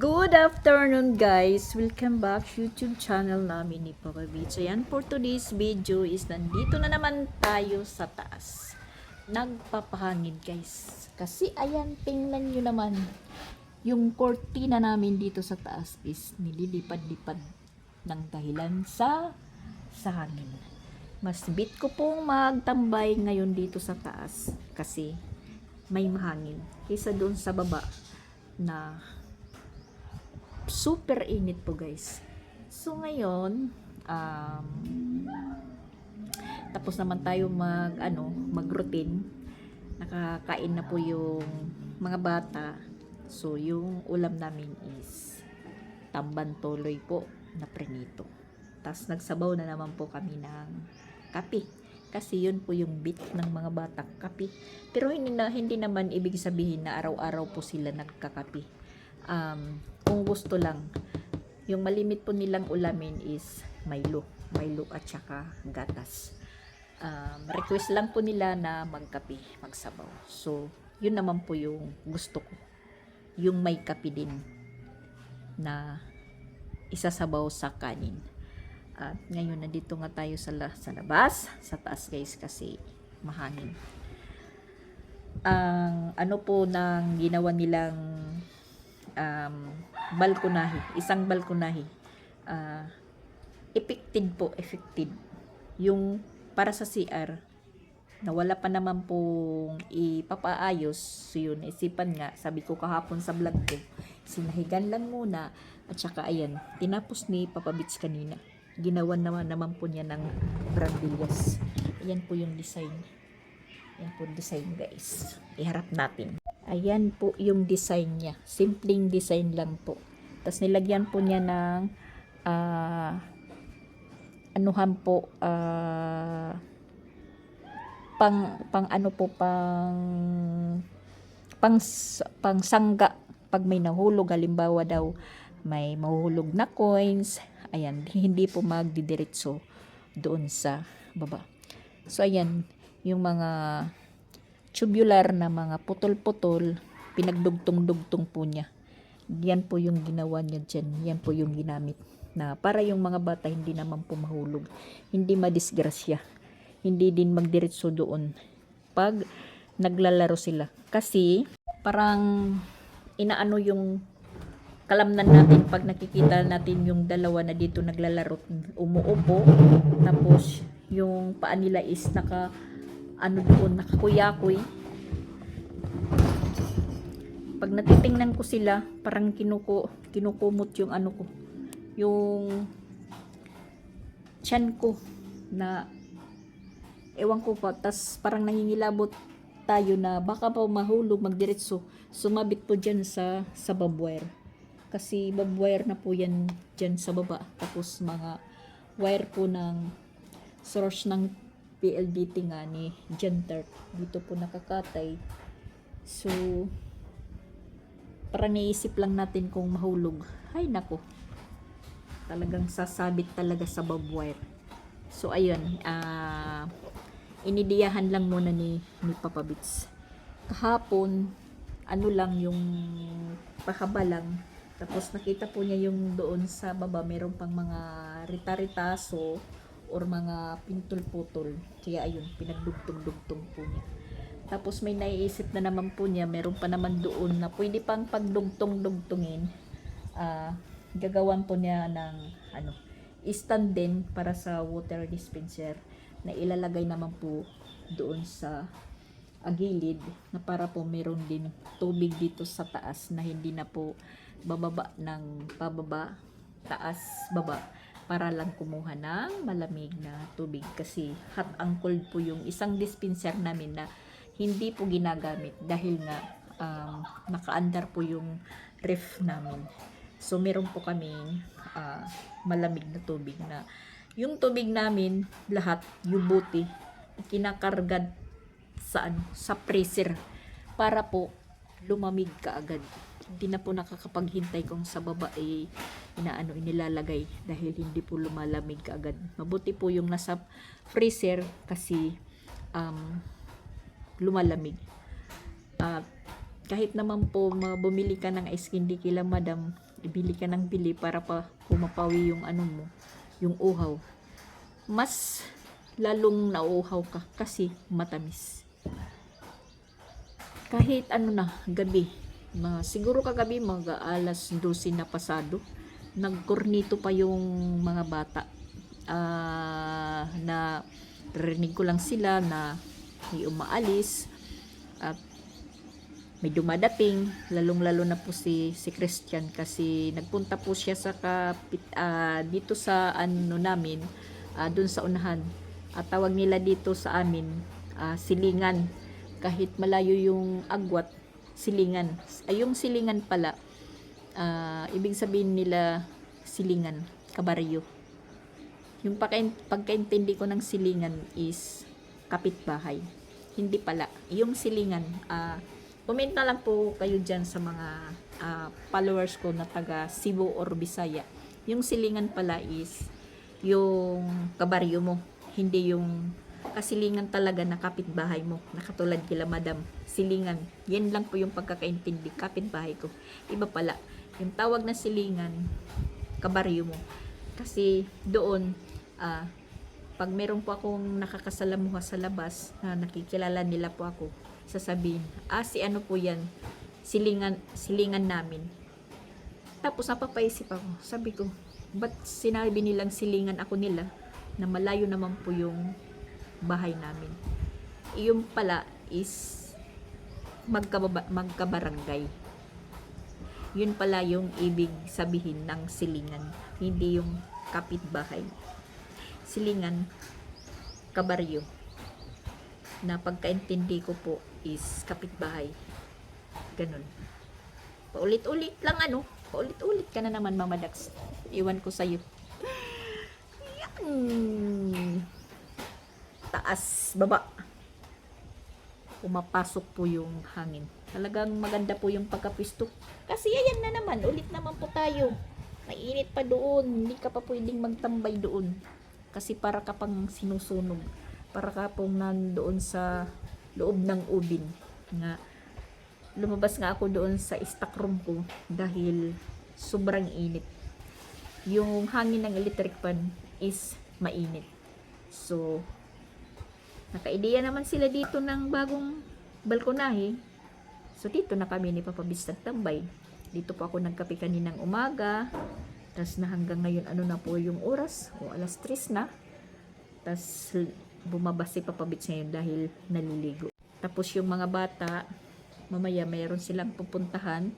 Good afternoon guys! Welcome back sa YouTube channel namin ni Papa Beach. Ayan, for today's video is nandito na naman tayo sa taas. Nagpapahangin guys. Kasi ayan, tingnan nyo naman. Yung cortina namin dito sa taas is nililipad-lipad ng dahilan sa hangin. Mas bit ko pong magtambay ngayon dito sa taas kasi may mahangin. Kaysa doon sa baba na super init po guys. So ngayon tapos naman tayo mag-routine. Nakakain na po yung mga bata. So yung ulam namin is tamban tuloy po na prenito. Tapos nagsabaw na naman po kami ng kape. Kasi yun po yung bit ng mga bata, kape. Pero hindi naman ibig sabihin na araw-araw po sila nagkakape. Kung gusto lang, yung malimit po nilang ulamin is Milo at saka gatas. Request lang po nila na magkape, magsabaw. So, yun naman po yung gusto ko. Yung may kape din na isasabaw sa kanin. At ngayon nandito nga tayo sa labas, sa taas guys kasi mahangin. Ang ano po nang ginawa nilang balkonahe, isang balkonahe, effective yung para sa CR na wala pa naman pong ipapaayos. So yun, isipan nga, sabi ko kahapon sa vlog ko, sinahigan lang muna at saka ayan, tinapos ni Papa Beach kanina, ginawan naman po niya ng brandillas. Ayan po yung design. Ayan po design guys, iharap natin. Ayan po yung design niya. Simpleng design lang po. Tapos nilagyan po niya ng anuhan po, pang sangga pag may nahulog, halimbawa daw may mahuhulog na coins, ayan, hindi po magdidiretso doon sa baba. So ayan, yung mga tubular na mga putol-putol, pinagdugtong-dugtong po niya. Yan po yung ginawa niya dyan. Yan po yung ginamit na para yung mga bata hindi naman po mahulog, hindi madisgrasya, hindi din magdiretso doon pag naglalaro sila. Kasi parang inaano yung kalamnan natin pag nakikita natin yung dalawa na dito naglalaro, umuupo, tapos yung paa nila is nakakuyakoy. Pag natitingnan ko sila, parang kinukumot yung yung tiyan ko na ewan ko pa, tas parang nangingilabot tayo na baka pa mahulog, magdiretso, sumabit po dyan sa barbwire. Kasi barbwire na po yan dyan sa baba. Tapos mga wire po ng source ng PLDT nga ni Gentert. Dito po nakakatay. So, parang naisip lang natin kung mahulog. Ay nako. Talagang sasabit talaga sa barbwire. So, ayun. Inidiyahan lang muna ni Papa Beach. Kahapon, lang yung pahaba lang. Tapos nakita po niya yung doon sa baba, meron pang mga rita-ritaso or mga pintol-putol. Kaya ayun, pinagdugtong-dugtong po niya. Tapos may naiisip na naman po niya, meron pa naman doon na pwede pang pagdugtong-dugtungin. Gagawan po niya ng stand din para sa water dispenser na ilalagay naman po doon sa gilid na para po meron din tubig dito sa taas na hindi na po bababa ng pababa, taas, baba, para lang kumuha ng malamig na tubig kasi hot and cold po yung isang dispenser namin na hindi po ginagamit dahil nga nakaandar po yung ref namin. So meron po kaming malamig na tubig na yung tubig namin lahat yubuti kinakargad sa freezer para po lumamig kaagad. Hindi na po nakakapaghintay kung sa baba inilalagay dahil hindi po lumalamig kaagad. Mabuti po yung nasa freezer kasi lumalamig. kahit naman po bumili ka ng ice candy kila madam, ibili ka ng bili para pa pumapawi yung ano mo, yung uhaw. Mas lalong nauuhaw ka kasi matamis. Kahit ano na, gabi, siguro kagabi mga alas 12 na pasado, nagkornito pa yung mga bata. Na rinig ko lang sila na may umaalis at may dumadating, lalong-lalo na po si Christian kasi nagpunta po siya sa dito sa ano namin, dun sa unahan. At tawag nila dito sa amin, silingan. Kahit malayo yung agwat, silingan. Ay, yung silingan pala, ibig sabihin nila silingan, kabaryo. Yung pagkaintindi ko ng silingan is kapitbahay. Hindi pala. Yung silingan, comment na lang po kayo dyan sa mga followers ko na taga Cebu or Bisaya. Yung silingan pala is yung kabaryo mo. Hindi yung kasilingan talaga na kapitbahay mo. Nakatulad kila madam. Silingan. Yan lang po yung pagkakaintindi. Kapitbahay ko. Iba pala. Yung tawag na silingan, kabaryo mo. Kasi doon, pag meron po akong nakakasalamuha sa labas na nakikilala nila po ako, sasabihin, si ano po yan, silingan namin. Tapos napapaisip ako, sabi ko, ba't sinabi nilang silingan ako nila na malayo naman po yung bahay namin? Yung pala is magkabarangay. Yun pala yung ibig sabihin ng silingan, hindi yung kapitbahay. Silingan, kabaryo, na pagkaintindi ko po is kapitbahay. Ganun. Paulit-ulit lang paulit-ulit ka na naman, Mama Dax. Iwan ko sa'yo. Yan. Taas, baba. Pumapasok po yung hangin. Talagang maganda po yung pagkapisto. Kasi ayan na naman, ulit naman po tayo. Mainit pa doon, hindi ka pa pwedeng magtambay doon. Kasi para ka pang sinusunog. Para ka pong nandoon sa loob ng ubin. Nga, lumabas nga ako doon sa stock room ko dahil sobrang init. Yung hangin ng electric fan is mainit. So, naka-ideya naman sila dito ng bagong balkonahe. So, dito na kami ni Papa Bis nagtambay. Dito po ako nagkape kaninang umaga. Tapos na hanggang ngayon, ano na po yung oras? Alas 3 na. Tapos bumaba si Papa Bits ngayon dahil naliligo. Tapos yung mga bata, mamaya mayroon silang pupuntahan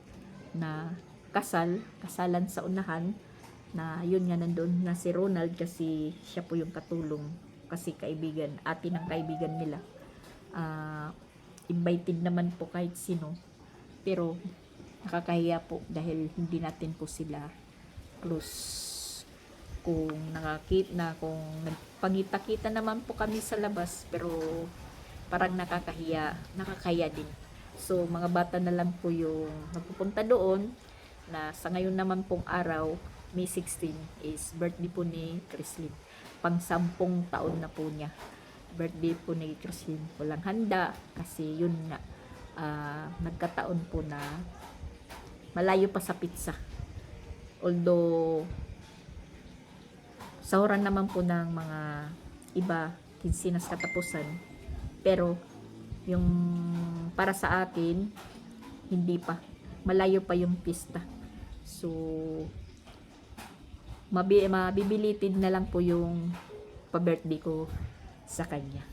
na kasalan sa unahan. Na yun nga nandun na si Ronald kasi siya po yung katulong. Kasi kaibigan, ate ng kaibigan nila. Invited naman po kahit sino. Pero nakakahiya po dahil hindi natin po sila close. Kung kung nagpangita-kita naman po kami sa labas, pero parang nakakahiya din. So mga bata na lang po yung magpupunta doon, na sa ngayon naman pong araw, May 16 is birthday po ni Chrislyn. Pang 10 taon na po niya. Birthday po ni Chrislyn. Walang handa kasi yun nga, nagkataon po na malayo pa sa pizza. Although sahuran naman po ng mga iba, kinsinas katapusan. Pero yung para sa atin, hindi pa. Malayo pa yung pista. So, mabibilitid na lang po yung pa-birthday ko sa kanya.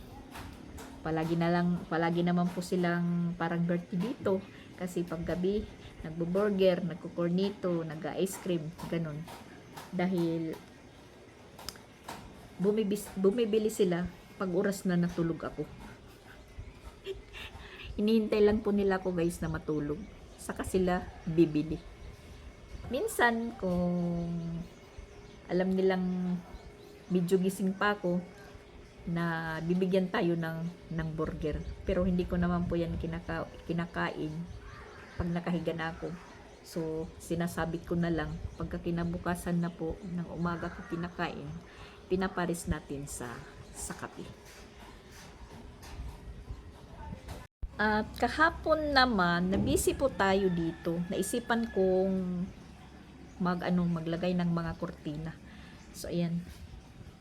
Palagi naman po silang parang birthday dito. Kasi paggabi, nagbo-burger, nagkukornito, nag-ice cream, ganun. Dahil bumibili sila pag oras na natulog ako. Hinihintay lang po nila ako guys na matulog. Saka sila bibili. Minsan kung alam nilang medyo gising pa ako, na bibigyan tayo ng burger. Pero hindi ko naman po yan kinakain pag nakahiga na ako. So, sinasabi ko na lang, pagka kinabukasan na po ng umaga ko kinakain, pinaparis natin sa kape. At kahapon naman, nabisi po tayo dito. Naisipan kong maglagay ng mga kurtina. So, ayan.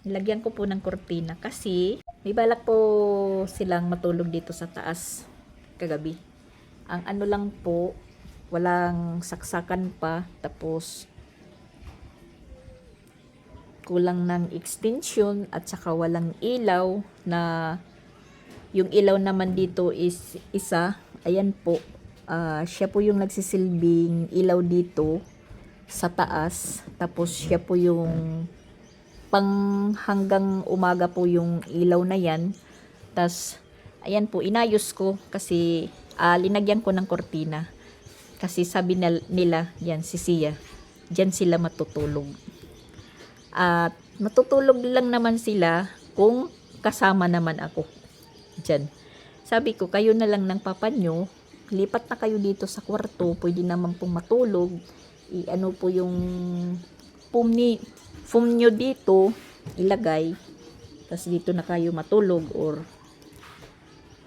Nilagyan ko po ng kurtina kasi may balak po silang matulog dito sa taas kagabi. Ang ano lang po, walang saksakan pa, tapos kulang ng extension at saka walang ilaw na yung ilaw naman dito is isa. Ayan po. Siya po yung nagsisilbing ilaw dito sa taas. Tapos siya po yung pang hanggang umaga po yung ilaw na yan. Tapos ayan po, inayos ko kasi linagyan ko ng kortina. Kasi sabi nila, yan si Sia, dyan sila matutulog. At matutulog lang naman sila kung kasama naman ako dyan. Sabi ko, kayo na lang ng papa nyo, lipat na kayo dito sa kwarto, pwede naman pong matulog. Ano po yung foam nyo dito, ilagay, tapos dito na kayo matulog. Or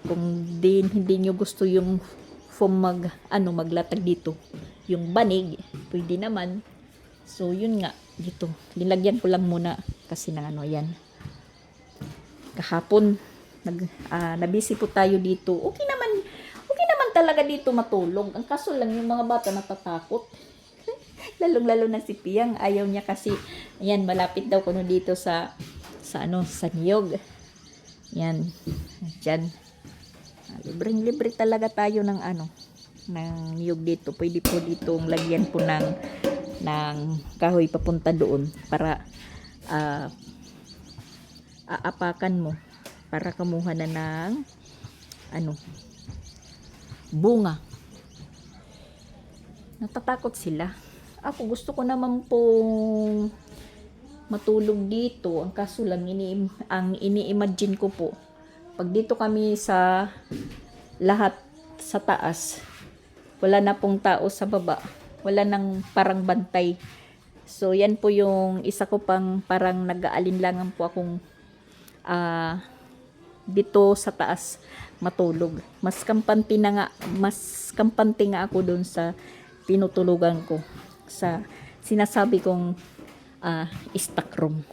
kung hindi nyo gusto yung foam maglatag dito, yung banig, pwede naman. So, yun nga, dito. Linagyan ko lang muna kasi yan. Kahapon, nabisi po tayo dito. Okay naman talaga dito matulog. Ang kaso lang, yung mga bata natatakot. Lalong-lalo na si Piang, ayaw niya kasi, ayan, malapit daw kuno dito sa niyog. Yan, dyan. Libreng-libre talaga tayo ng ng niyog dito. Pwede po ditong lagyan po ng kahoy papunta doon para aapakan mo para kamuha na ng bunga. Natatakot sila. Ako gusto ko naman pong matulog dito. Ang kaso lang ang ini-imagine ko po, pag dito kami sa lahat sa taas, wala na pong tao sa baba, wala nang parang bantay. So, yan po yung isa ko pang parang nag-aalinlangan po akong dito sa taas matulog. Mas kampante nga ako doon sa tinutulugan ko. Sa sinasabi kong stock room.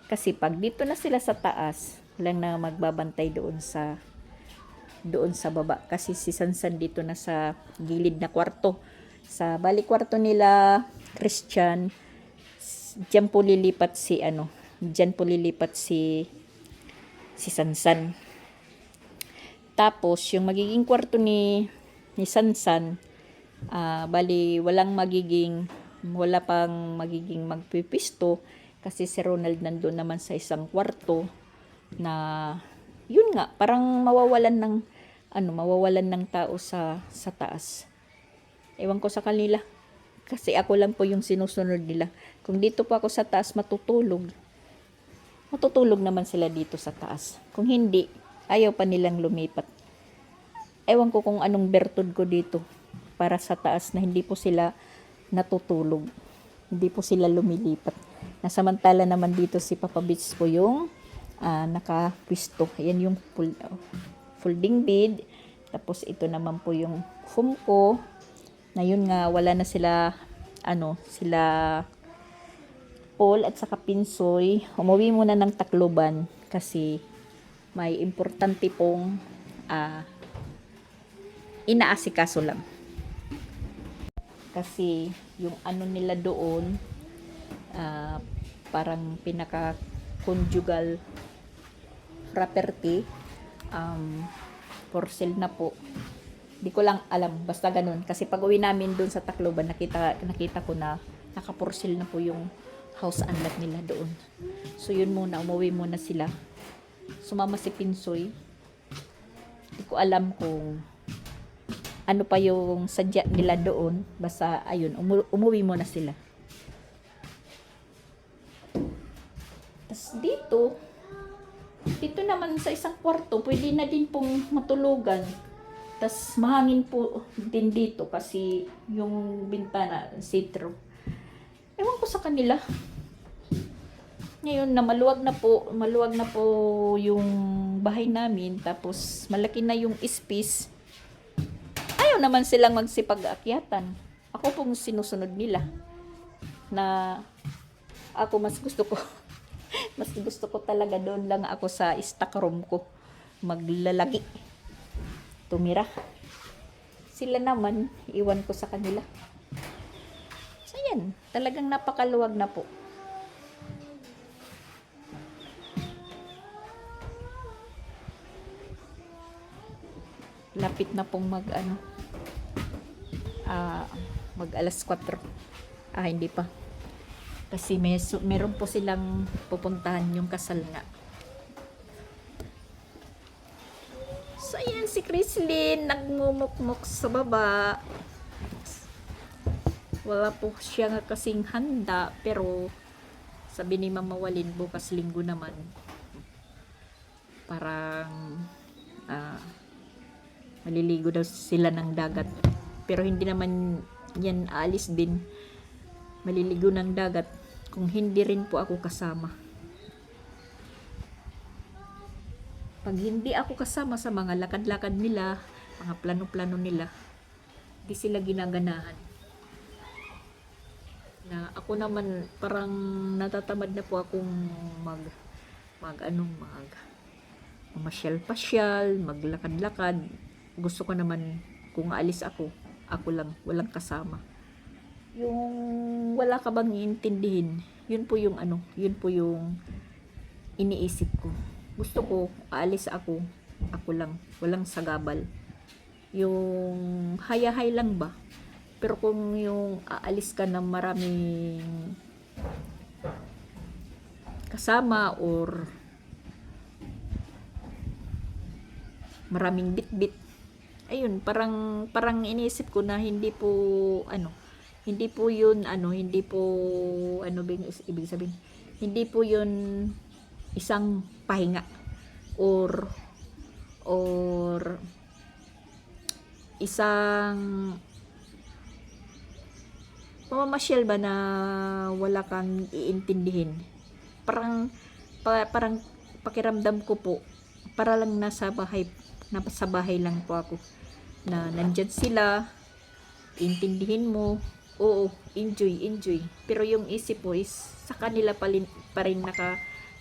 Kasi pag dito na sila sa taas, walang na magbabantay doon sa baba. Kasi si Sansan dito na sa gilid na kwarto. Sa balik kwarto nila Christian, diyan po lilipat si Sansan. Tapos yung magiging kwarto ni Sansan, wala pang magiging magpipisto kasi si Ronald nandun naman sa isang kwarto na yun nga, parang mawawalan ng tao sa taas. Ewan ko sa kanila. Kasi ako lang po yung sinusunod nila. Kung dito po ako sa taas matutulog naman sila dito sa taas. Kung hindi, ayaw pa nilang lumipat. Ewan ko kung anong bertud ko dito para sa taas na hindi po sila natutulog. Hindi po sila lumilipat. Nasamantala naman dito si Papa Beach po yung nakapwisto. Ayan yung folding bed. Tapos ito naman po yung foam ko. Na yun nga, wala na sila Paul at saka Pinsoy. Umuwi muna ng Tacloban kasi may importante pong inaasikaso lang. Kasi yung nila doon, parang pinaka-conjugal property, for sale na po. Di ko lang alam, basta ganun. Kasi pag uwi namin doon sa Tacloban, nakita ko na naka-for-sale na po yung house and lot nila doon. So yun muna, umuwi muna sila. Sumama si Pinsoy. Di ko alam kung ano pa yung sadya nila doon. Basta ayun, umuwi muna sila. Tapos dito naman sa isang kwarto, pwede na din pong matulugan. Tas mahangin po din dito kasi yung bintana see-through. Ewan ko sa kanila. Ngayon na maluwag na po yung bahay namin, tapos malaki na yung space. ayaw naman silang magsipag-aakyatan. Ako pong sinusunod nila na ako mas gusto ko mas gusto ko talaga doon lang ako sa stock room ko maglalagi, tumira. Sila naman, iwan ko sa kanila. So yan, talagang napakaluwag na po. Lapit na pong mag alas 4. Hindi pa. Kasi meron po silang pupuntahan yung kasal nga. So ayan si Chrislyn nagmumukmuk sa baba. Wala po siya nga kasing handa, pero sabi ni Mama Walin bukas linggo naman. Parang maliligo daw sila ng dagat. Pero hindi naman yan alis din. Maliligo ng dagat kung hindi rin po ako kasama. Pag hindi ako kasama sa mga lakad-lakad nila, mga plano-plano nila, di sila ginaganahan. Na ako naman parang natatamad na po akong mamasyal-pasyal, maglakad-lakad. Gusto ko naman kung aalis ako lang, walang kasama. Yung wala ka bang iintindihin, yun po yung iniisip ko. Gusto ko aalis ako lang, walang sagabal. Yung hayahay lang ba? Pero kung yung aalis ka ng maraming kasama or maraming bit-bit, ayun, parang iniisip ko na hindi po yun ibig sabihin, hindi po yun isang pahinga or isang pamamasyal ba na wala kang iintindihin. Parang pakiramdam ko po para lang nasa bahay lang po ako, na nandyan sila, intindihin mo, oo, enjoy, pero yung isip mo is sa kanila pa rin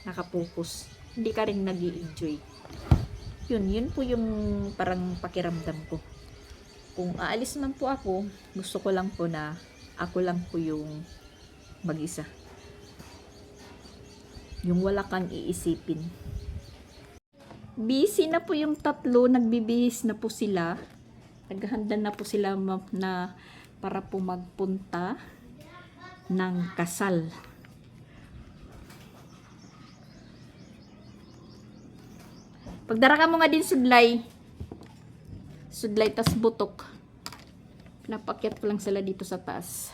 nakapokus, hindi ka rin nag-i-enjoy. Yun po yung parang pakiramdam ko. Kung aalis man po ako, gusto ko lang po na ako lang po yung mag-isa, yung wala kang iisipin. Busy na po yung tatlo, nagbibihis na po sila. Naghahanda na po sila na para po magpunta ng kasal. Pagdara ka mo nga din sudlay tas butok. Napakyat ko lang sila dito sa taas.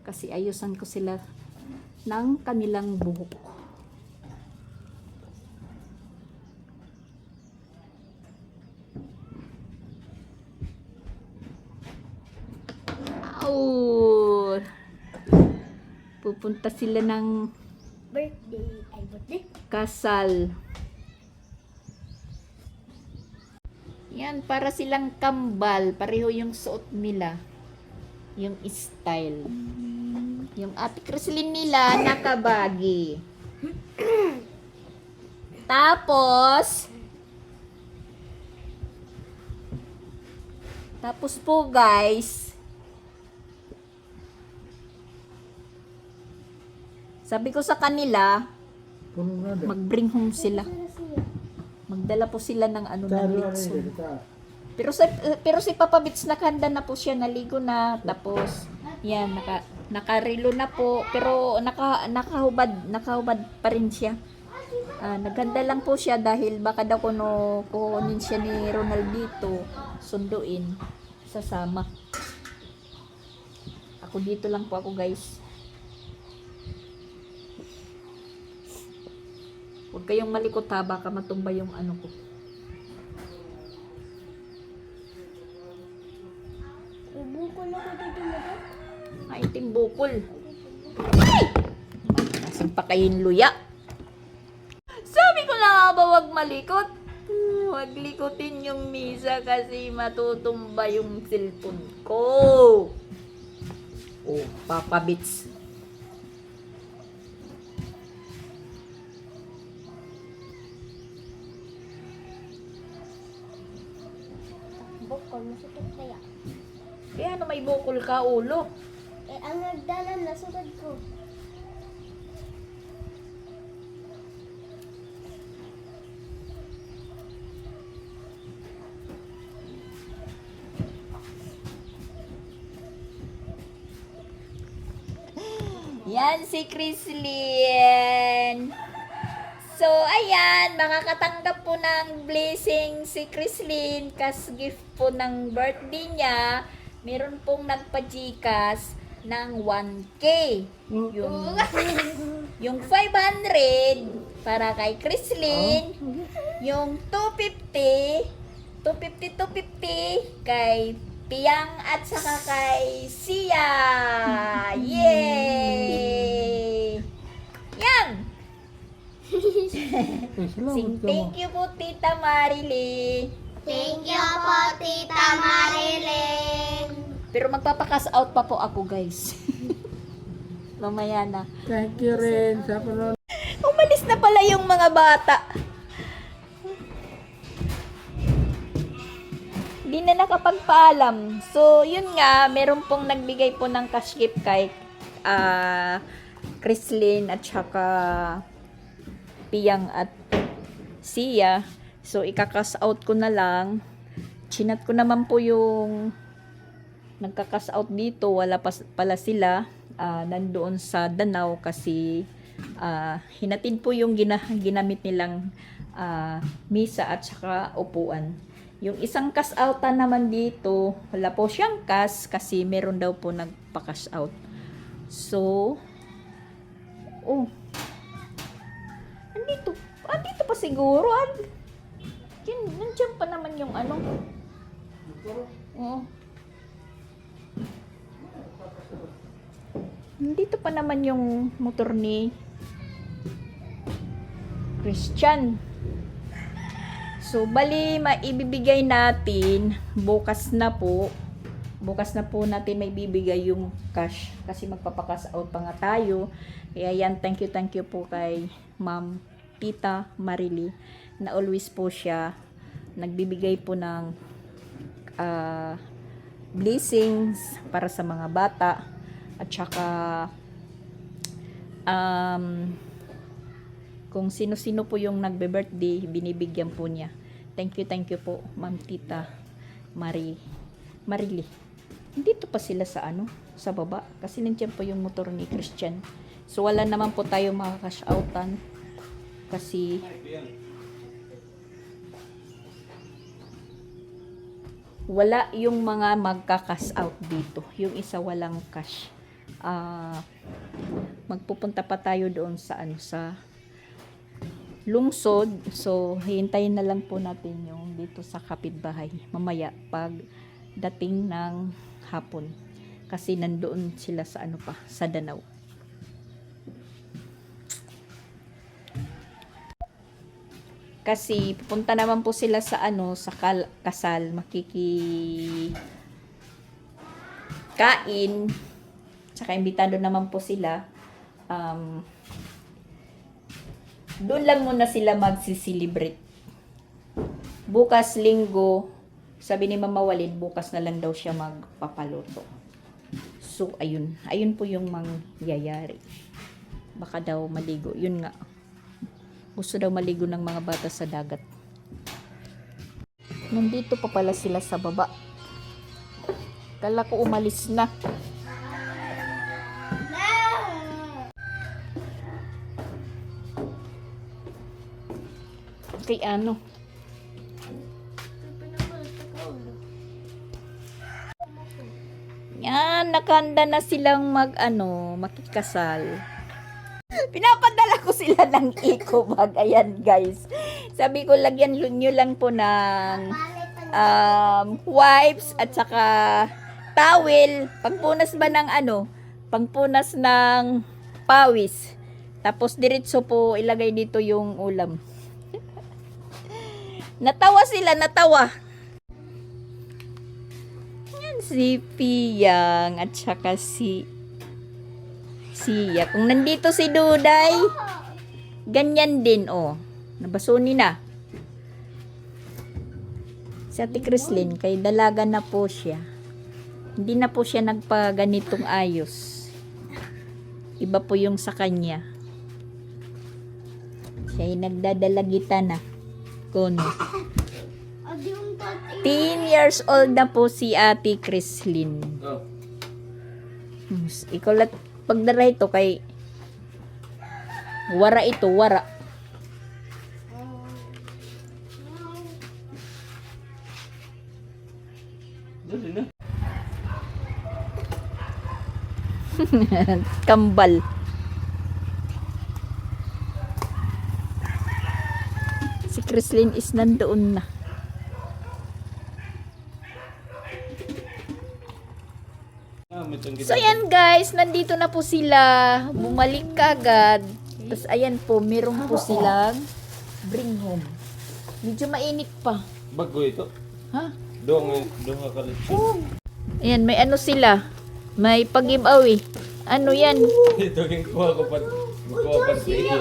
Kasi ayusan ko sila ng kanilang buhok. Pupunta sila ng kasal. Yan, para silang kambal. Pareho yung suot nila. Yung style. Yung Ate Chrislyn nila, nakabagi. Tapos po guys, sabi ko sa kanila, mag-bring home sila. Magdala po sila ng ng litson. Pero si Papa Bits nakahanda na po siya, naligo na. Tapos, yan, nakarilo na po. Pero nakahubad pa rin siya. Naghanda lang po siya dahil baka daw kunin siya ni Ronald dito, sunduin, sasama. Ako dito lang po ako guys. Huwag kayong malikot ha, baka matumba yung ko. Bukol ako dito na ba? Ay, timbukol. Ay! Nasaan pa kayong luya? Sabi ko na nga ba huwag malikot? Huwag likutin yung misa kasi matutumba yung cellphone ko. Oh, Papa Bits. Bukol, masakit na yan. Kaya ano may bukol ka, ulo? Eh, ang nagdanan na sugad ko. Yan si Chrislyn. So, ayan, makakatanggap po ng blessing si Chrislyn kas gift po ng birthday niya. Meron pong nagpa-Gcash ng 1K. Yung 500 para kay Chrislyn. Yung 250 kay Piang at saka kay Sia. Yay! Yan! Sing thank you po, Tita Marily. Thank you po, Tita Marilyn. Pero magpapakas out pa po ako, guys. Mamaya na. Thank you rin sa panonood. Umalis na pala yung mga bata. Di na nakapagpaalam. So, yun nga, meron pong nagbigay po ng cash gift kay Chrislyn at saka Piang at Sia. So, ikakas out ko na lang. Chinat ko naman po yung nagkakas out dito. Wala pa pala sila. Nandoon sa Danau kasi hinatid po yung ginamit nilang misa at saka upuan. Yung isang cash outan naman dito, wala po siyang cash kasi meron daw po nagpa-cash out. So, andito pa siguro. Nandiyan pa naman yung ano. Nandito pa naman yung motor ni Christian. So, bali, maibibigay natin bukas na po. Bukas na po natin may bibigay yung cash kasi magpapakas out pa nga tayo. Kaya yan, thank you po kay Ma'am Tita Marily na always po siya nagbibigay po ng blessings para sa mga bata at saka kung sino-sino po yung nagbe-birthday, binibigyan po niya. Thank you po, Ma'am Tita Marily. Dito pa sila sa sa baba. Kasi nandiyan po yung motor ni Christian. So, wala naman po tayo makakash outan. Kasi, wala yung mga magka-cash out dito. Yung isa walang cash. Magpupunta pa tayo doon sa sa lungsod. So, hintayin na lang po natin yung dito sa kapitbahay. Mamaya, pag dating ng hapon. Kasi nandoon sila sa sa Danau. Kasi pupunta naman po sila sa sa kasal, kain. Tsaka imbitado naman po sila. Doon lang muna sila magsisilibrate. Bukas linggo, sabi ni Mama Walid, bukas na lang daw siya magpapaluto. So, ayun. Ayun po yung mangyayari. Baka daw maligo. Yun nga. Gusto daw maligo ng mga bata sa dagat. Nandito pa pala sila sa baba. Kala ko umalis na. Kay ano? Yan, nakahanda na silang makikasal. Pinapadala ko sila ng eco bag. Ayan, guys. Sabi ko, lagyan nyo lang po ng wipes at saka towel. Pagpunas ba ng pangpunas ng pawis. Tapos diretso po ilagay dito yung ulam. Natawa sila, natawa. Yan si Piyang at saka si Siya. Kung nandito si Duday, ganyan din, oh. Nabasuni na. Si Ate Crislin, kay dalaga na po siya. Hindi na po siya nagpaganitong ayos. Iba po yung sa kanya. Siya ay nagdadalagita na. Kuno. 10 years old na po si Ate Crislin. Oh. Ikaw lang pagdara ito kay wara ito, wara. Dali na. Kambal. Si Crislin is nandoon na. So yan guys, nandito na po sila. Bumalik kagad. Tapos ayan po, meron po silang bring home. Medyo mainit pa. Bago ito. Ha? Doon nga ka rin. Ayan, may ano sila. May pag-giveaway. Ano yan? Ito yung kuha ko pa. Kuha pa sa iyo.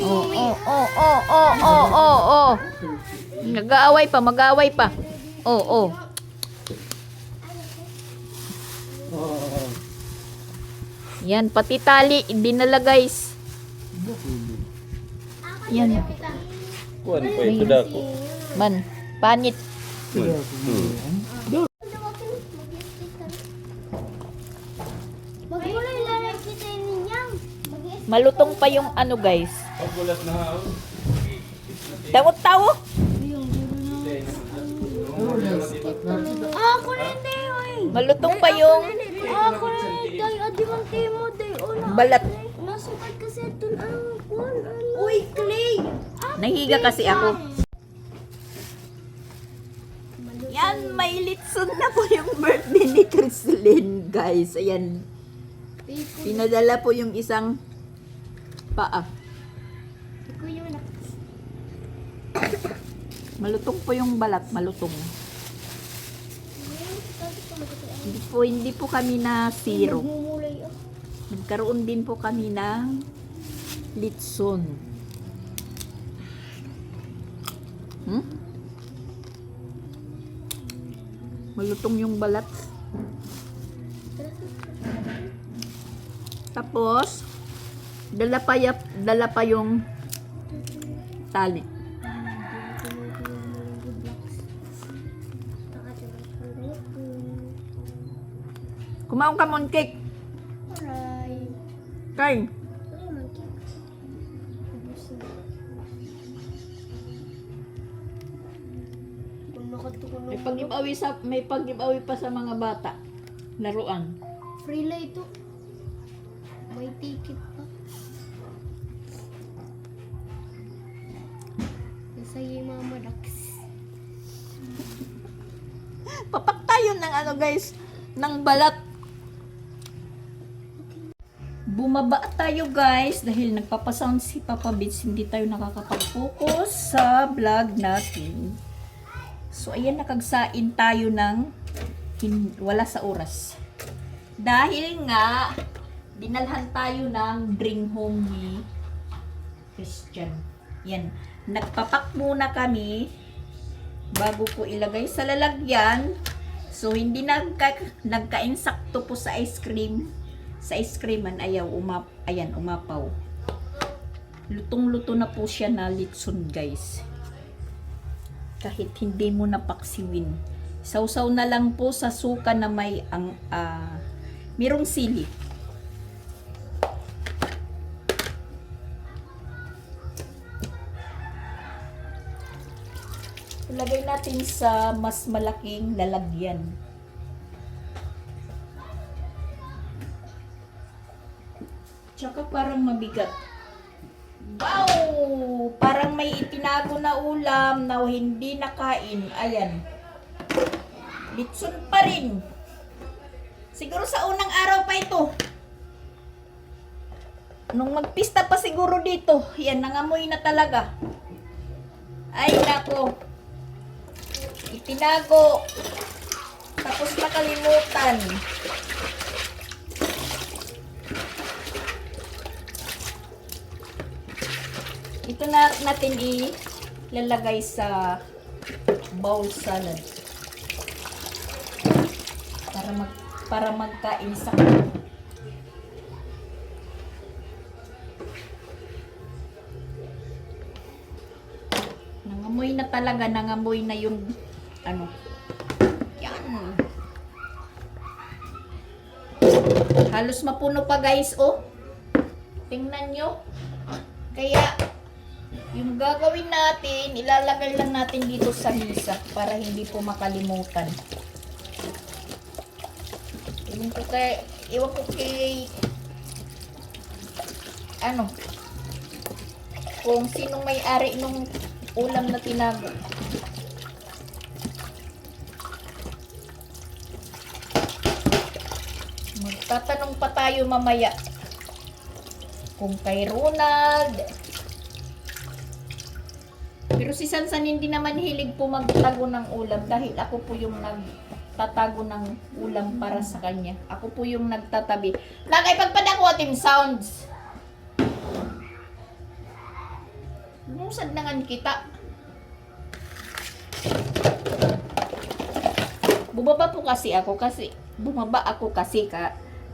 Oh. Nag-aaway pa, mag-aaway pa. Oh. Yan, pati tali, dinala guys. Yan. Kuha pa ito dako. Man, panit. Magkulay lalay kita ninyang. Malutong pa yung ano guys. Pagbulas na hao. Tawo-tawo. Ako na hindi, oy. Malutong pa yung Ako na hindi, adi man timo, day. balat. Nasukat kasi ito ang kun. Uy, Clay. Nahiga kasi ako. Yan, may litson na po yung birthday ni Crislin, guys. Ayan. Pinadala po yung isang paa. Ikaw yung anak. Malutong po yung balat, malutong. Hindi po kami na zero. Mumulay ako. Nagkaroon din po kami ng litson. Malutong yung balat. Tapos, dala pa yung tali. Kumaon ka mon cake. Aray. Kain. Ano naman cake? Ubusin. Kung nakatukulong May pag-giveaway pa sa mga bata. Laruan. free la ito. May ticket pa. Nasa'yo yung Mama Dax. Papak tayo ng ano guys, ng balat. Bumaba tayo guys dahil nagpapasound si Papa Bits, hindi tayo nakakapag-focus sa vlog natin. So ayan, nakagsain tayo ng wala sa oras. Dahil nga dinalhan tayo ng bring home ni Christian. Yan, nagpapak muna kami bago ko ilagay sa lalagyan. So hindi nagka-insakto po sa ice cream. Sa ice creaman ayan umapaw. Lutong-luto na po siya na litson guys. Kahit hindi mo napaksiwin. Sausaw na lang po sa suka na may mirong sili. Ilagay natin sa mas malaking lalagyan. Tsaka parang mabigat. Wow! Parang may itinago na ulam na hindi nakain. Ayan. Litson pa rin. Siguro sa unang araw pa ito. Nung magpista pa siguro dito. Yan, nangamoy na talaga. Ay, nako. Itinago. Tapos nakalimutan. Ito na natin ilalagay sa bowl salad. Para magkain sa nangamoy na talaga, nangamoy na yung ano. Yan. Halos mapuno pa guys, oh. Tingnan nyo. Kaya yung gagawin natin, ilalagay lang natin dito sa misa para hindi po makalimutan. Iwan ko kay ano kung sinong may-ari nung ulam na tinago. Magtatanong pa tayo mamaya kung kay Ronald. Pero si Sansan hindi naman hilig po magtago ng ulam dahil ako po yung nagtatago ng ulam para sa kanya. Ako po yung nagtatabi. Nakipagpadako sounds. Musad na nga kita. Bumaba ako kasi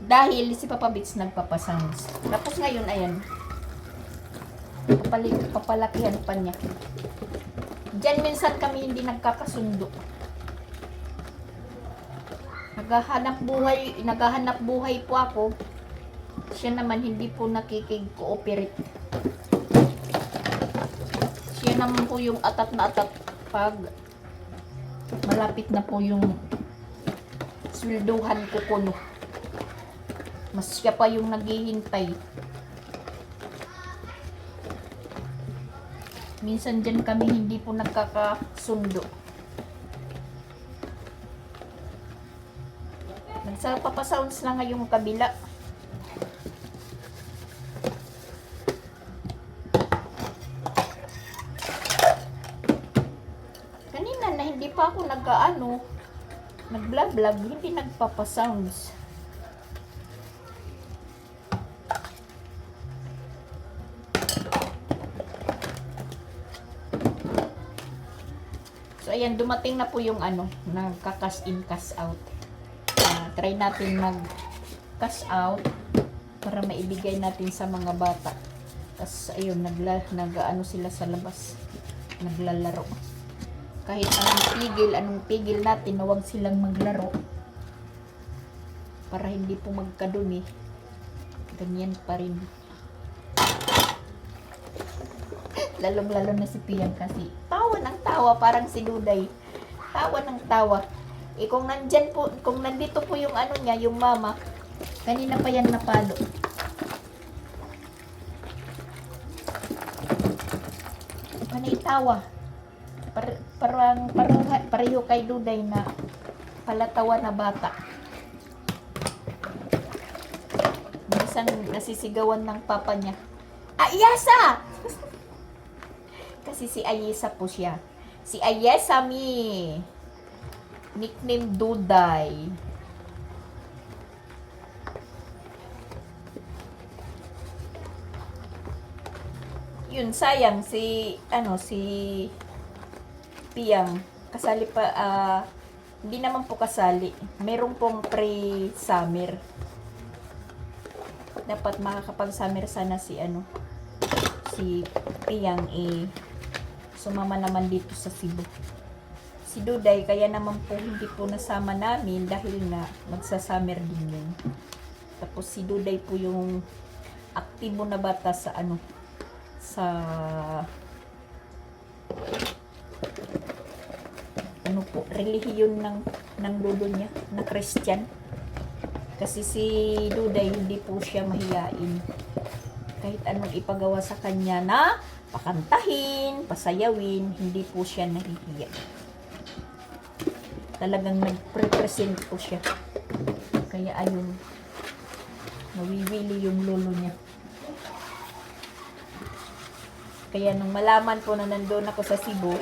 dahil si Papa Bits nagpapasounds. Tapos ngayon ayan. Papalakihan pa niya. Diyan minsan kami hindi nagkakasundo. Naghahanap buhay po ako. Siya naman hindi po nakikig-cooperate. Siya naman po yung atat na atat pag malapit na po yung swelduhan ko kuno. Mas siya pa yung naghihintay. Minsan dyan kami hindi po nagkakasundo. Nagpapasounds na nga yung kabila. Kanina na hindi pa ako nag-vlog, hindi nagpapasounds. So ayan, dumating na po yung nagka-cash in, cash out. Try natin mag-cash out para maibigay natin sa mga bata. Tapos ayun, sila sa labas. Naglalaro. Kahit anong pigil natin na huwag silang maglaro. Para hindi po magkadumi. Ganyan pa rin. Lalong-lalo na si Piang kasi tawa ng tawa, parang si Duday. Tawa ng tawa. Kung nandito po yung niya, yung mama, kanina pa yan napalo. Panay tawa. Pareho kay Duday na palatawa na bata. Minsan nasisigawan ng papa niya. Ayasa! Kasi si Ayesa po siya. Si Ayesa mi. Nickname Duday. Yun, sayang si Piang. Kasali pa, hindi naman po kasali. Meron pong pre-summer. Dapat makakapag-summer sana si Piang sumama naman dito sa Cebu. Si Duday, kaya naman po hindi po nasama namin dahil na magsa-summer din yun. Tapos si Duday po yung aktibo na bata sa relihiyon ng lolo niya na Christian. Kasi si Duday hindi po siya mahiyain. Kahit anong ipagawa sa kanya na pakantahin, pasayawin, hindi po siya nahihiya. Talagang nag-represent po siya. Kaya ayun, nawiwili yung lolo niya. Kaya nung malaman ko na nandun ako sa Cebu,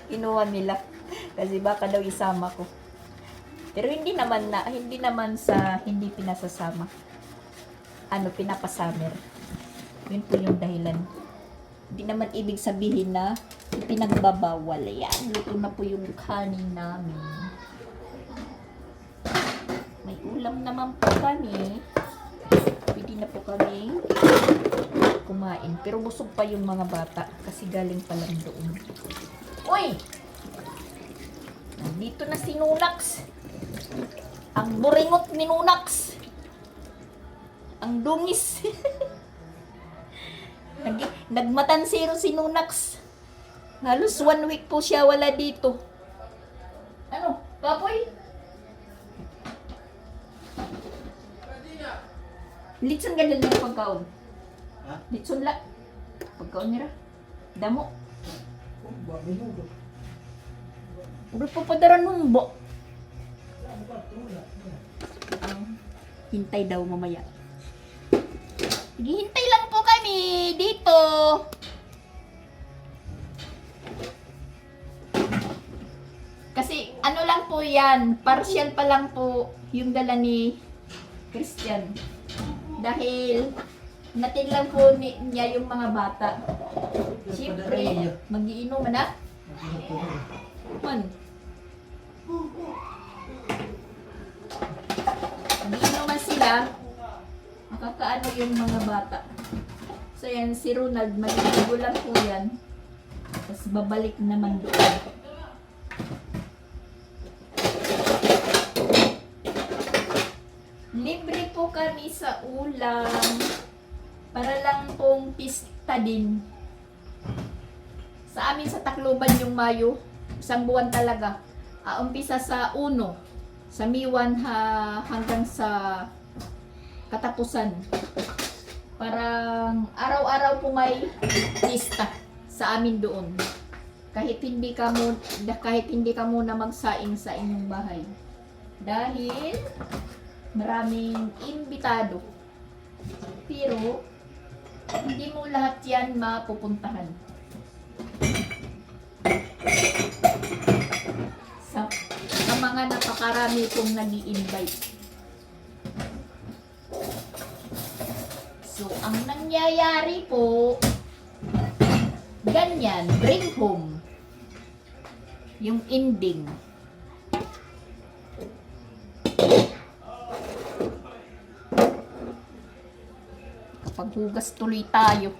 kinuha nila. Kasi baka daw isama ko. Pero hindi naman sa hindi pinasasama. Pinapasummer. Yun po yung dahilan. Hindi naman ibig sabihin na pinagbabawal. Ayan, luto na po yung kanin namin. May ulam naman po kami. Pwede na po kami kumain. Pero busog pa yung mga bata kasi galing pa lang doon. Uy! Nandito na si Nunax. Ang buringot ni Nunax. Ang dungis. Nagmatansero si Nunax. Halos 1 week po siya wala dito. Ano? Kapoy? Litson ganyan na pagkaon. Ha? Litson la. Pagkaon nila. Damo. Udah pa padaran mo ba? Hintay daw mamaya. Hintay lang po kami dito. Kasi ano lang po yan, partial pa lang po yung dala ni Christian. Dahil natin lang po niya yung mga bata. Siyempre, mag-iinom na. Man. Mag-iinuman sila. Makakaano yung mga bata. So yan, si Ronald, mag-iinubo lang po yan. Tapos babalik naman doon. Libre po kami sa ulam. Para lang pong pista din. Sa amin sa Tacloban yung Mayo, isang buwan talaga. Umpisa sa 1, sa Miwan hanggang sa katapusan. Parang araw-araw po may pista sa amin doon. Kahit hindi ka muna magsaing sa inyong bahay. Dahil maraming imbitado. Pero hindi mo lahat yan mapupuntahan. Sa mga napakarami kong nag-i-invite. So, ang nangyayari po, ganyan, bring home. Yung ending. Paghugas tuloy tayo.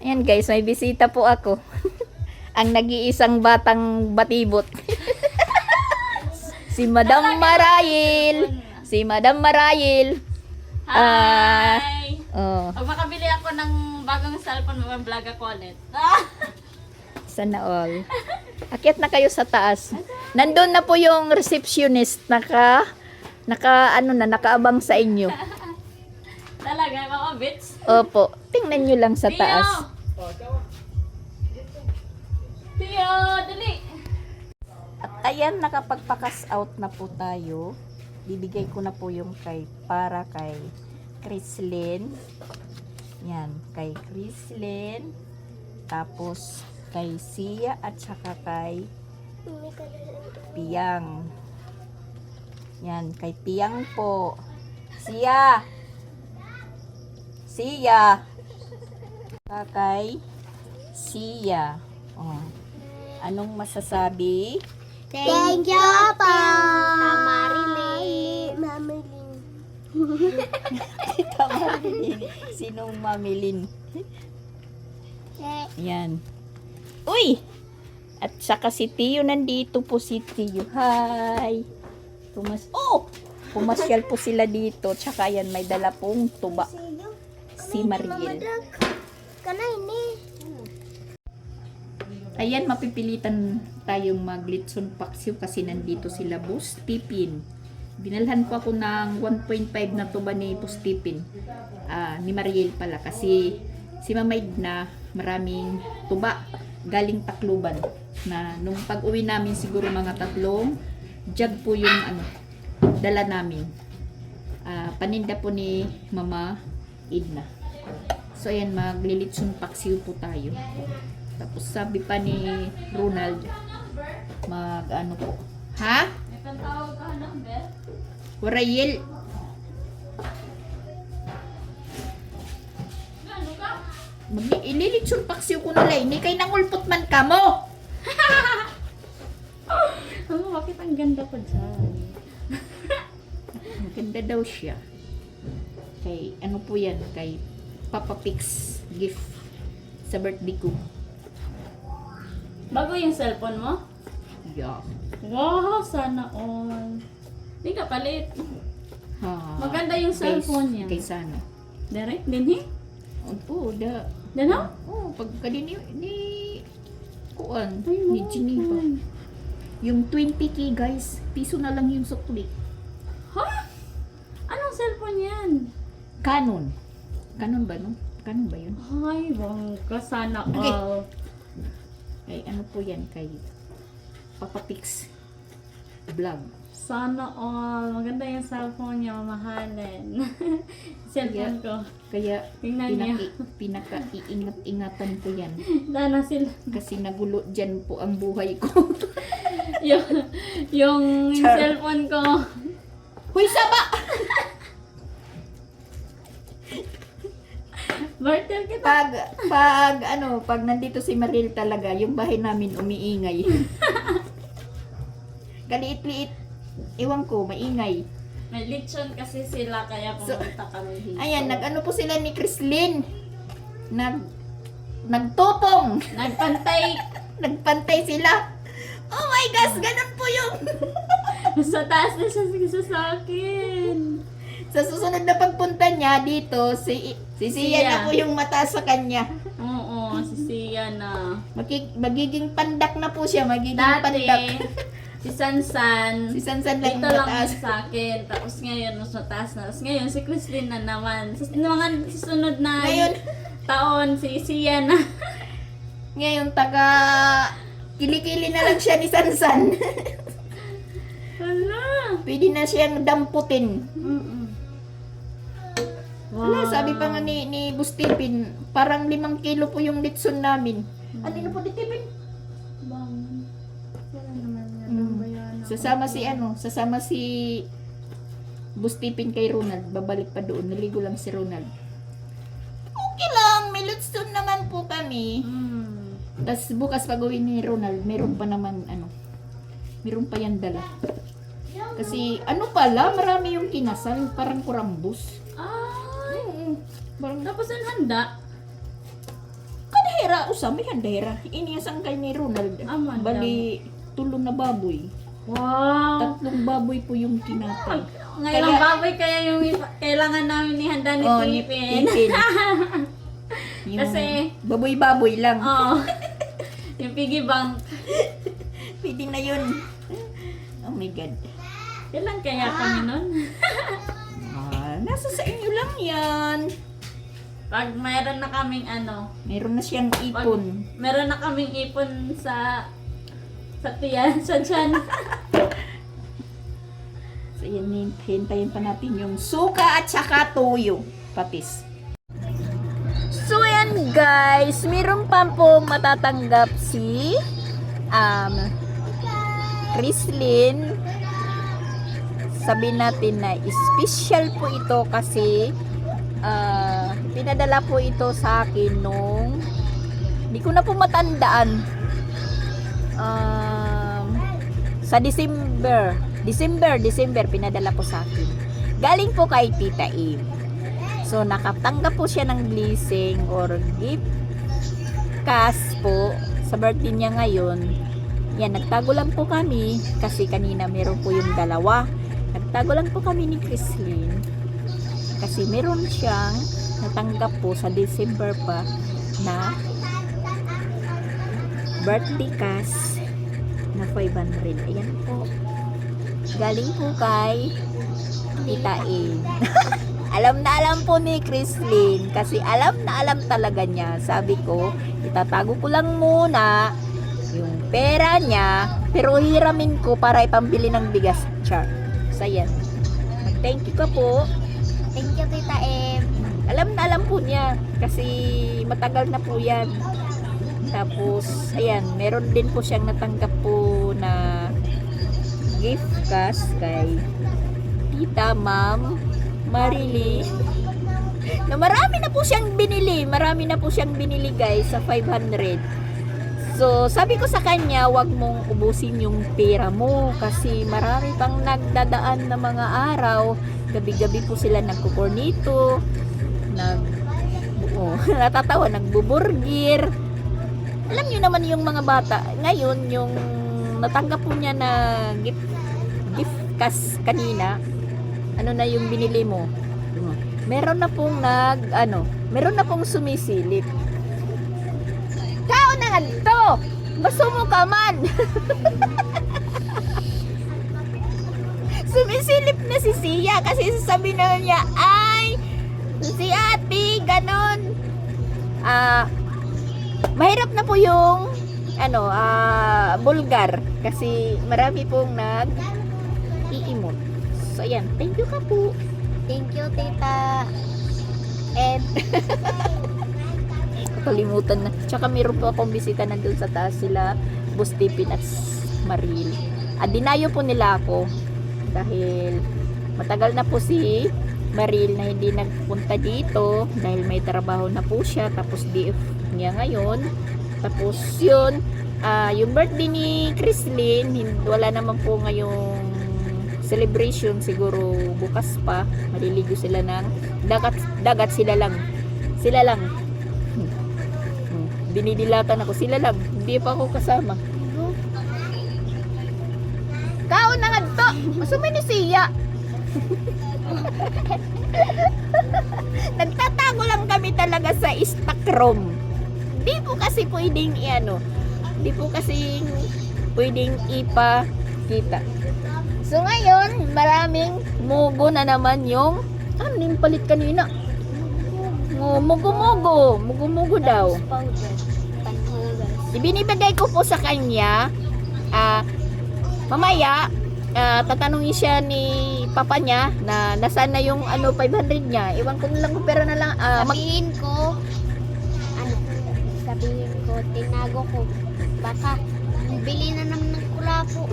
Ayan guys, may bisita po ako. Ang nag-iisang batang batibot. Si Madam Marayil. Si Madam Marayil. Hi! Oh, Pag makabili ako ng bagong cellphone, mag-vlog ako ulit. sana all. Akyat na kayo sa taas. Nandun na po yung receptionist. Nakaabang sa inyo. Talaga, mga bits. Opo, tingnan nyo lang sa taas. Tio, dali! At ayan, nakapagpakas out na po tayo. Bibigay ko na po yung para kay Chrislyn. Yan, kay Chrislyn. Tapos kay Sia at saka kay Piang. Yan, kay Piang po. Sia! Kay Sia. Oh. Anong masasabi? Thank you po. Marilyn. Tita Marilyn. Sinong Mamilin? Yan. Uy! At saka si Tio, nandito po si Tio. Hi! Pumasyal po sila dito. Tsaka yan, may dala pong tuba. Si Mariel. Ayan, mapipilitan tayong mag-litson paksiw kasi nandito sila Boss Tipin. Binalhan ko ako ng 1.5 na tuba ni Boss Tipin. Ni Mariel pala kasi si Mama Edna maraming tuba galing Tacloban na nung pag-uwi namin siguro mga 3 jug po yung dala namin. Paninda po ni Mama Edna. So ayan, maglilitsyon paksiw po tayo. Tapos sabi pa ni Ronald, ano po. Ha? May pantawag ka ng bell? Warayel. Ano ka? Ililitsyon paksiw ko na lang. Hindi kay nangulpot man ka mo. Ano, bakit ang ganda ko dyan? Maganda daw siya. Kay, ano po yan? Kay Papa Pix gift sa birthday ko. Bago yung cellphone mo? Yeah. Wow, sana all. Hindi ka palit. Ha. Maganda yung cellphone niya. Kay sana. Direct din eh? Oo, da. Dano? Oo, pagka ni kuan, Ay, ni wow. Geneva. Yung 20k guys, piso na lang yung sukli. Ha? Anong cellphone yan? Canon. Canon ba no? Canon ba yun? Ay, bangga. Sana Okay. all. Ay, ano po yan kay Papa Pix vlog. Sana all. Maganda yung cellphone niya. Mamahalin. Cellphone ko. Kaya Tingnan niya. pinaka-iingat-ingatan ko yan. Dana sila. Kasi nagulo dyan po ang buhay ko. yung Char. cellphone ko. Huy, saba! Bartel kita. Pag nandito si Maril talaga, yung bahay namin umiingay. Kaliit-liit. Ewan ko, maingay. May lechon kasi sila kaya pumunta kami dito. Ayan, nag-ano po sila ni Chrislyn. Nagtutong. Nagpantay. Nagpantay sila. Oh my gosh, ganun po yung... Sa taas na siya sa akin. Sa susunod na pagpunta niya dito, si Sia Sia. na po yung mataas sa kanya. Oo, si Sia na. Magiging pandak na po siya, magiging Dati, pandak. si Sansan. Si Sansan lang Dito yung lang mataas. sa akin. Tapos ngayon, mas mataas na. Tapos ngayon, si Christine na naman. Sa mga susunod na Ngayon. taon, si Sia na. Ngayon, kilikili na lang siya ni Sansan. Hala. Pwede na siyang damputin. Mm-mm. Wala, sabi pa nga ni Bustipin, parang 5 kilo po yung litson namin. Ano na po Bustipin? Bang. Wala naman yan. Mm. Bayan ako. Sasama si Bustipin kay Ronald. Babalik pa doon. Naligo lang si Ronald. Okay lang, may litson naman po kami. Mm. Tapos bukas pag uwi ni Ronald, meron pa naman meron pa yan dala. Kasi pala, marami yung kinasal, parang kurambus. Ay. Parang Tapos ang handa. kadahera, may handahera. Iniasang kay ni Ronald. Aman, Bali, 3 na baboy. Wow. 3 baboy po yung kinatay. Ngayon baboy kaya yung kailangan namin ni handa ni Tipin. Tipin. Yung Kasi- baboy-baboy lang. Oo. Yung piggy bank. Pwede na yun. Oh my God. Kailan kaya kami nun? Nasa sa inyo lang yan. Pag mayroon na kaming Meron na siyang pag ipon. meron na kaming ipon sa tiyan, sa tiyan. So yan, hintayin pa natin yung suka at saka toyo. Patis. So yan guys, meron pa pong matatanggap si Chrislyn. Sabihin natin na special po ito kasi pinadala po ito sa akin nung hindi ko na po matandaan sa December pinadala po sa akin galing po kay Tita Eve. So nakatanggap po siya ng blessing or gift cash po sa birthday niya ngayon. Yan, nagtago lang po kami kasi kanina meron po yung dalawa. Nagtago lang po kami ni Chrislyn kasi meron siyang natanggap po sa December pa na birthday cash na 500. Ayan po. Galing po kay Tita Eve. Alam na alam po ni Chrislyn kasi alam na alam talaga niya. Sabi ko, itatago ko lang muna yung pera niya pero hiramin ko para ipambili ng bigas. Char. So, ayan. Thank you ka po. Thank you, Tita Em. Alam na alam po niya kasi matagal na po yan. Tapos, ayan, meron din po siyang natanggap po na gift cash kay Tita Ma'am Marily. Na marami na po siyang binili guys sa 500. So, sabi ko sa kanya, wag mong ubusin yung pera mo kasi marami pang nagdadaan na mga araw. Gabi-gabi po sila nagkukornito, natatawa, nagbuburgir. Alam niyo naman yung mga bata. Ngayon, yung natanggap po niya na gift cash kanina, ano na yung binili mo? Meron na pong meron na pong sumisilip. Kao na nga to! Masumo ka man! Sumisilip na si Sia kasi sabi na niya, ay, si ate, ganon. Mahirap na po yung, bulgar. Kasi marami pong nag-i-emote. So, ayan. Thank you ka po. Thank you, Tita. And Kalimutan na. Tsaka meron po akong bisita nandun sa taas sila, Boss Tipin at Maril. Dinayo po nila ako dahil matagal na po si Maril na hindi nagpunta dito dahil may trabaho na po siya, tapos DF niya ngayon. Tapos yun, yung birthday ni Chrislyn, wala naman po ngayong celebration, siguro bukas pa. Maliligo sila ng dagat sila lang. Dinidilatan ako, sila lang, hindi pa ako kasama. Kaon na nga to, masumi ni Sia. Nagtatago lang kami talaga sa stock room. Di po kasi pwedeng di po kasi pwedeng ipakita. So ngayon, maraming mugo na naman yung yung palit kanina. Mugo daw. powder. Panhugas. Ibinibigay ko po sa kanya. Mamaya, tatanungin siya ni papa niya na nasaan na yung 500 niya. Iwan ko na lang kung pera na lang. Sabihin ko, tinago ko. Baka, bili na naman ng kulapo.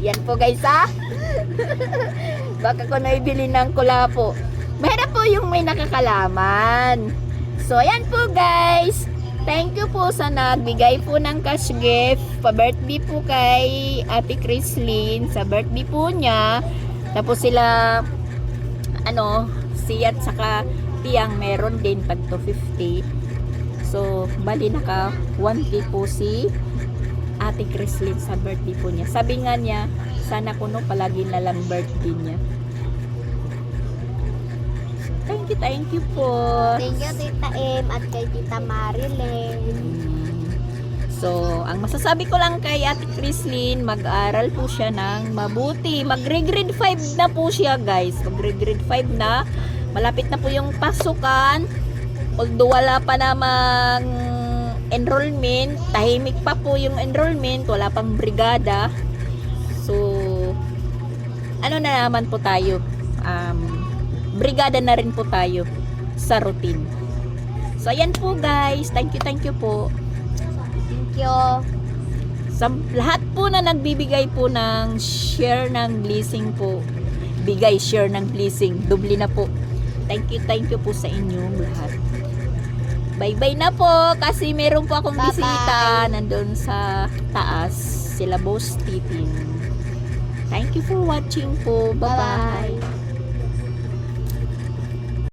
Yan po guys Baka ko na ibili ng kulapo. Mahirap po yung may nakakalaman. So, ayan po guys. Thank you po sa nagbigay po ng cash gift. Pa-birthday po kay Ate Chrislyn. Sa birthday po niya. Tapos sila, si at saka Tiyang meron din tag 250. So, bali naka 1K po si Ate Chrislyn sa birthday po niya. Sabi nga niya, sana kuno palagi na lang birthday niya. Thank you po. Thank you, Tita M at kay Tita Marilyn. So, ang masasabi ko lang kay Ate Chrislyn, mag-aral po siya ng mabuti. Magre-grade 5 na po siya, guys. Magre-grade 5 na. Malapit na po yung pasukan. Although wala pa namang enrollment, tahimik pa po yung enrollment, wala pang brigada. So, na naman po tayo? Brigada na rin po tayo sa routine. So, ayan po guys. Thank you po. Thank you. Sa lahat po na nagbibigay po ng share ng blessing po. Share ng blessing. Doble na po. Thank you po sa inyong lahat. Bye-bye na po kasi meron po akong Bye-bye. bisita nandun sa taas. Sila Boss Titin. Thank you for watching po. Bye-bye.